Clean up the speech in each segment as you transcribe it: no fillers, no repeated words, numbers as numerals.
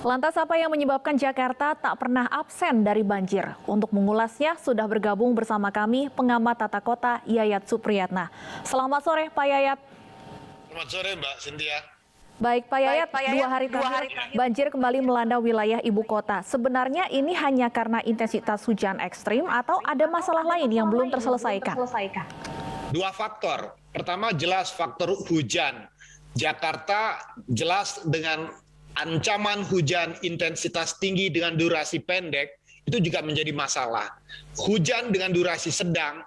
Lantas apa yang menyebabkan Jakarta tak pernah absen dari banjir? Untuk mengulasnya sudah bergabung bersama kami pengamat tata kota Yayat Supriyatna. Selamat sore Pak Yayat. Selamat sore Mbak Cynthia. Baik Pak Yayat, dua hari terakhir banjir kembali melanda wilayah ibu kota. Sebenarnya ini hanya karena intensitas hujan ekstrim atau ada masalah lain yang belum terselesaikan? Dua faktor. Pertama jelas faktor hujan. Jakarta jelas dengan ancaman hujan intensitas tinggi dengan durasi pendek itu juga menjadi masalah. Hujan dengan durasi sedang,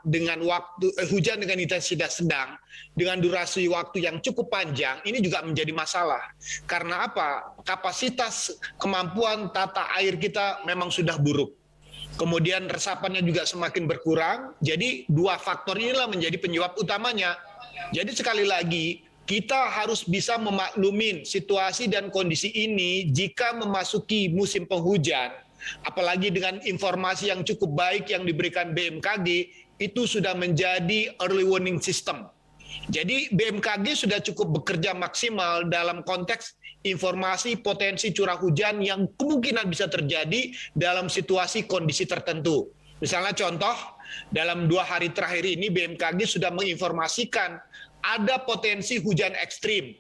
hujan dengan intensitas sedang, dengan durasi waktu yang cukup panjang, ini juga menjadi masalah. Karena apa? Kapasitas kemampuan tata air kita memang sudah buruk. Kemudian resapannya juga semakin berkurang. Jadi dua faktor inilah menjadi penyebab utamanya. Jadi sekali lagi, kita harus bisa memaklumin situasi dan kondisi ini jika memasuki musim penghujan. Apalagi dengan informasi yang cukup baik yang diberikan BMKG, itu sudah menjadi early warning system. Jadi BMKG sudah cukup bekerja maksimal dalam konteks informasi potensi curah hujan yang kemungkinan bisa terjadi dalam situasi kondisi tertentu. Misalnya contoh, dalam 2 hari terakhir ini BMKG sudah menginformasikan ada potensi hujan ekstrim,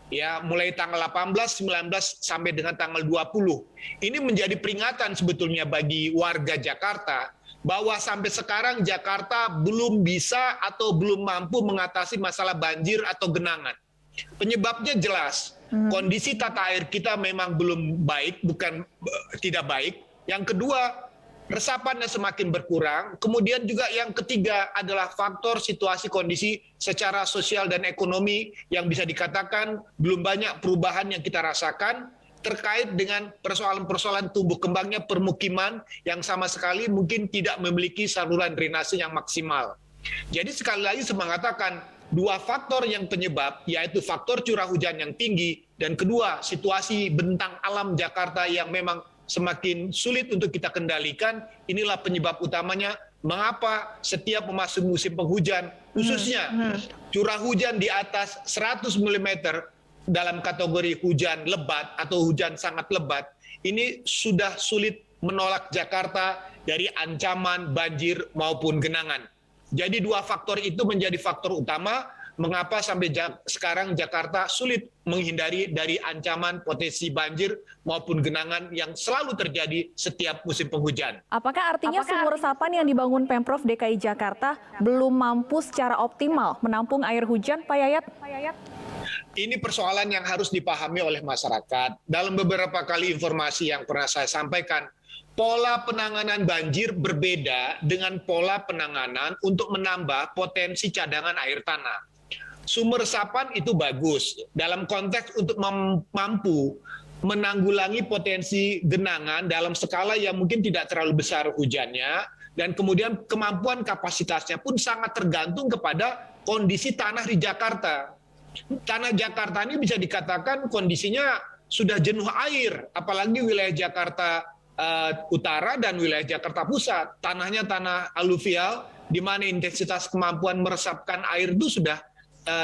ya mulai tanggal 18, 19 sampai dengan tanggal 20. Ini menjadi peringatan sebetulnya bagi warga Jakarta bahwa sampai sekarang Jakarta belum bisa atau belum mampu mengatasi masalah banjir atau genangan. Penyebabnya jelas, kondisi tata air kita memang belum baik, bukan tidak baik. Yang kedua, resapannya semakin berkurang. Kemudian juga yang ketiga adalah faktor situasi kondisi secara sosial dan ekonomi yang bisa dikatakan belum banyak perubahan yang kita rasakan terkait dengan persoalan-persoalan tumbuh kembangnya permukiman yang sama sekali mungkin tidak memiliki saluran drainase yang maksimal. Jadi sekali lagi saya mengatakan dua faktor yang penyebab, yaitu faktor curah hujan yang tinggi dan kedua situasi bentang alam Jakarta yang memang semakin sulit untuk kita kendalikan. Inilah penyebab utamanya mengapa setiap memasuki musim penghujan, khususnya curah hujan di atas 100 mm dalam kategori hujan lebat atau hujan sangat lebat, ini sudah sulit menolak Jakarta dari ancaman banjir maupun genangan. Jadi dua faktor itu menjadi faktor utama mengapa sampai sekarang Jakarta sulit menghindari dari ancaman potensi banjir maupun genangan yang selalu terjadi setiap musim penghujan. Apakah artinya sumur resapan yang dibangun Pemprov DKI Jakarta belum mampu secara optimal menampung air hujan, Pak Yayat? Ini persoalan yang harus dipahami oleh masyarakat. Dalam beberapa kali informasi yang pernah saya sampaikan, pola penanganan banjir berbeda dengan pola penanganan untuk menambah potensi cadangan air tanah. Sumur resapan itu bagus dalam konteks untuk mampu menanggulangi potensi genangan dalam skala yang mungkin tidak terlalu besar hujannya, dan kemudian kemampuan kapasitasnya pun sangat tergantung kepada kondisi tanah di Jakarta. Tanah Jakarta ini bisa dikatakan kondisinya sudah jenuh air, apalagi wilayah Jakarta Utara dan wilayah Jakarta Pusat. Tanahnya tanah aluvial, di mana intensitas kemampuan meresapkan air itu sudah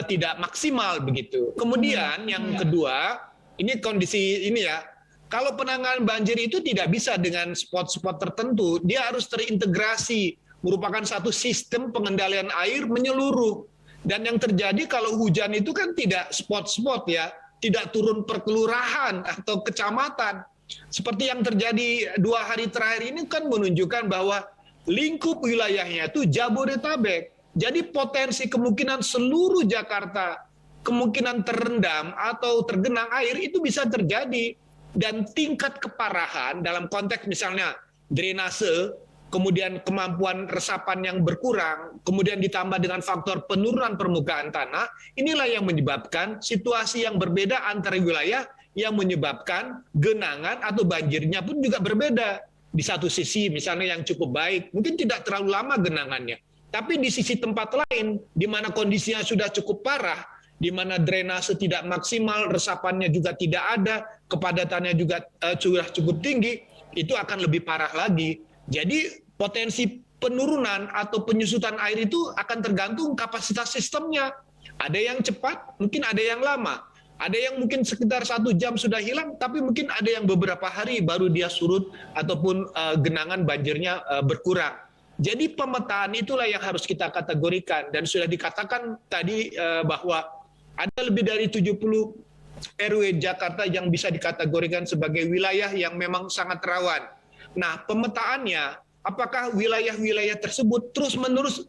tidak maksimal begitu. Kemudian yang kedua, ini kondisi ini ya, kalau penanganan banjir itu tidak bisa dengan spot-spot tertentu, dia harus terintegrasi, merupakan satu sistem pengendalian air menyeluruh. Dan yang terjadi kalau hujan itu kan tidak spot-spot ya, tidak turun per kelurahan atau kecamatan. Seperti yang terjadi 2 hari terakhir ini kan menunjukkan bahwa lingkup wilayahnya itu Jabodetabek. Jadi potensi kemungkinan seluruh Jakarta kemungkinan terendam atau tergenang air itu bisa terjadi. Dan tingkat keparahan dalam konteks misalnya drainase, kemudian kemampuan resapan yang berkurang, kemudian ditambah dengan faktor penurunan permukaan tanah, inilah yang menyebabkan situasi yang berbeda antara wilayah yang menyebabkan genangan atau banjirnya pun juga berbeda. Di satu sisi misalnya yang cukup baik, mungkin tidak terlalu lama genangannya. Tapi di sisi tempat lain, di mana kondisinya sudah cukup parah, di mana drainase tidak maksimal, resapannya juga tidak ada, kepadatannya juga sudah cukup tinggi, itu akan lebih parah lagi. Jadi potensi penurunan atau penyusutan air itu akan tergantung kapasitas sistemnya. Ada yang cepat, mungkin ada yang lama. Ada yang mungkin sekitar 1 jam sudah hilang, tapi mungkin ada yang beberapa hari baru dia surut ataupun genangan banjirnya berkurang. Jadi pemetaan itulah yang harus kita kategorikan, dan sudah dikatakan tadi bahwa ada lebih dari 70 RW Jakarta yang bisa dikategorikan sebagai wilayah yang memang sangat rawan. Nah, pemetaannya, apakah wilayah-wilayah tersebut terus-menerus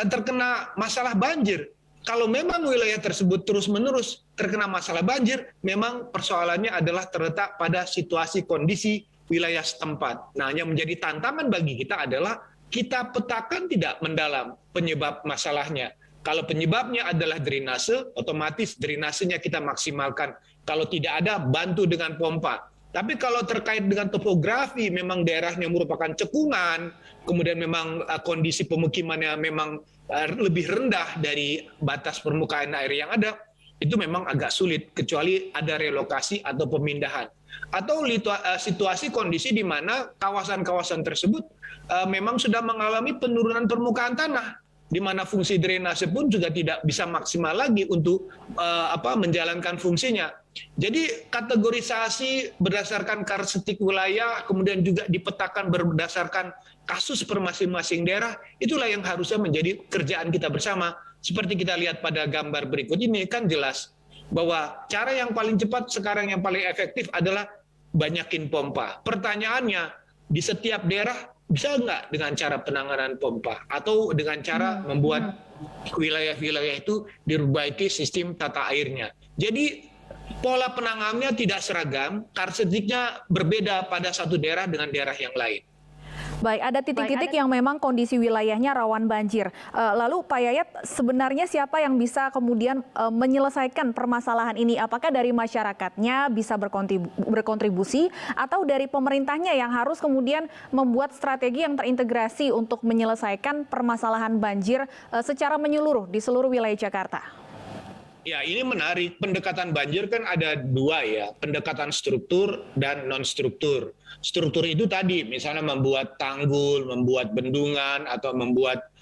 terkena masalah banjir? Kalau memang wilayah tersebut terus-menerus terkena masalah banjir, memang persoalannya adalah terletak pada situasi kondisi wilayah setempat. Nah, yang menjadi tantangan bagi kita adalah kita petakan tidak mendalam penyebab masalahnya. Kalau penyebabnya adalah drainase, otomatis drainasenya kita maksimalkan. Kalau tidak ada, bantu dengan pompa. Tapi kalau terkait dengan topografi, memang daerahnya merupakan cekungan, kemudian memang kondisi pemukimannya memang lebih rendah dari batas permukaan air yang ada, itu memang agak sulit, kecuali ada relokasi atau pemindahan. Atau situasi kondisi di mana kawasan-kawasan tersebut memang sudah mengalami penurunan permukaan tanah, di mana fungsi drainase pun juga tidak bisa maksimal lagi untuk menjalankan fungsinya. Jadi kategorisasi berdasarkan karakteristik wilayah, kemudian juga dipetakan berdasarkan kasus per masing-masing daerah, itulah yang harusnya menjadi kerjaan kita bersama. Seperti kita lihat pada gambar berikut ini, kan jelas bahwa cara yang paling cepat sekarang, yang paling efektif adalah banyakin pompa. Pertanyaannya, di setiap daerah bisa nggak dengan cara penanganan pompa? Atau dengan cara membuat wilayah-wilayah itu diperbaiki sistem tata airnya. Jadi pola penanganannya tidak seragam, karakteristiknya berbeda pada satu daerah dengan daerah yang lain. Baik, ada titik-titik yang memang kondisi wilayahnya rawan banjir. Lalu Pak Yayat, sebenarnya siapa yang bisa kemudian menyelesaikan permasalahan ini? Apakah dari masyarakatnya bisa berkontribusi atau dari pemerintahnya yang harus kemudian membuat strategi yang terintegrasi untuk menyelesaikan permasalahan banjir secara menyeluruh di seluruh wilayah Jakarta? Ya, ini menarik. Pendekatan banjir kan ada dua ya, pendekatan struktur dan non-struktur. Struktur itu tadi, misalnya membuat tanggul, membuat bendungan, atau membuat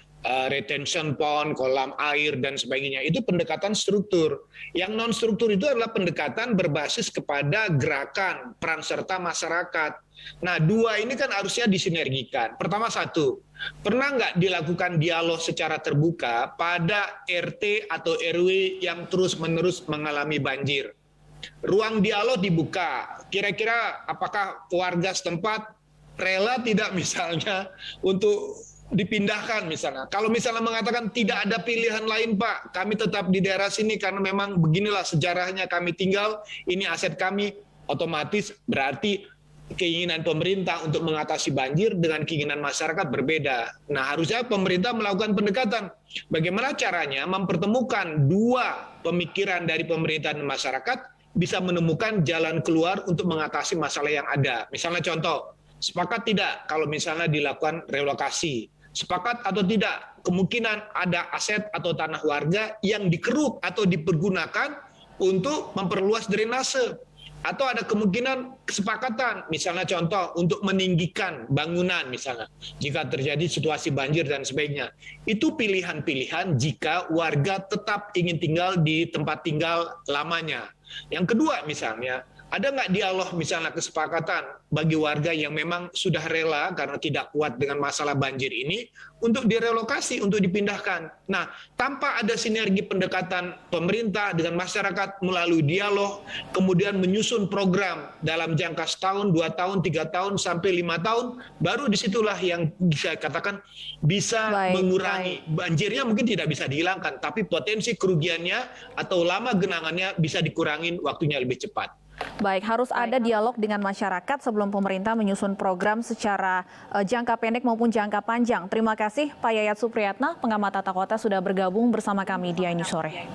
retention pond, kolam air, dan sebagainya. Itu pendekatan struktur. Yang non-struktur itu adalah pendekatan berbasis kepada gerakan, peran serta masyarakat. Nah, dua ini kan harusnya disinergikan. Pertama satu, pernah nggak dilakukan dialog secara terbuka pada RT atau RW yang terus-menerus mengalami banjir? Ruang dialog dibuka. Kira-kira apakah warga setempat rela tidak misalnya untuk dipindahkan misalnya? Kalau misalnya mengatakan tidak ada pilihan lain Pak, kami tetap di daerah sini karena memang beginilah sejarahnya kami tinggal, ini aset kami, otomatis berarti keinginan pemerintah untuk mengatasi banjir dengan keinginan masyarakat berbeda. Nah, harusnya pemerintah melakukan pendekatan. Bagaimana caranya mempertemukan dua pemikiran dari pemerintah dan masyarakat bisa menemukan jalan keluar untuk mengatasi masalah yang ada. Misalnya contoh, sepakat tidak kalau misalnya dilakukan relokasi? Sepakat atau tidak kemungkinan ada aset atau tanah warga yang dikeruk atau dipergunakan untuk memperluas drainase? Atau ada kemungkinan kesepakatan, misalnya contoh untuk meninggikan bangunan misalnya, jika terjadi situasi banjir dan sebagainya. Itu pilihan-pilihan jika warga tetap ingin tinggal di tempat tinggal lamanya. Yang kedua misalnya, ada nggak dialog misalnya kesepakatan bagi warga yang memang sudah rela karena tidak kuat dengan masalah banjir ini untuk direlokasi, untuk dipindahkan. Nah, tanpa ada sinergi pendekatan pemerintah dengan masyarakat melalui dialog, kemudian menyusun program dalam jangka setahun, 2 tahun, 3 tahun, sampai 5 tahun, baru disitulah yang bisa katakan bisa mengurangi. Banjirnya mungkin tidak bisa dihilangkan, tapi potensi kerugiannya atau lama genangannya bisa dikurangin waktunya lebih cepat. Baik, harus ada dialog dengan masyarakat sebelum pemerintah menyusun program secara jangka pendek maupun jangka panjang. Terima kasih Pak Yayat Supriyatna, pengamat tata kota sudah bergabung bersama kami di Ini Sore.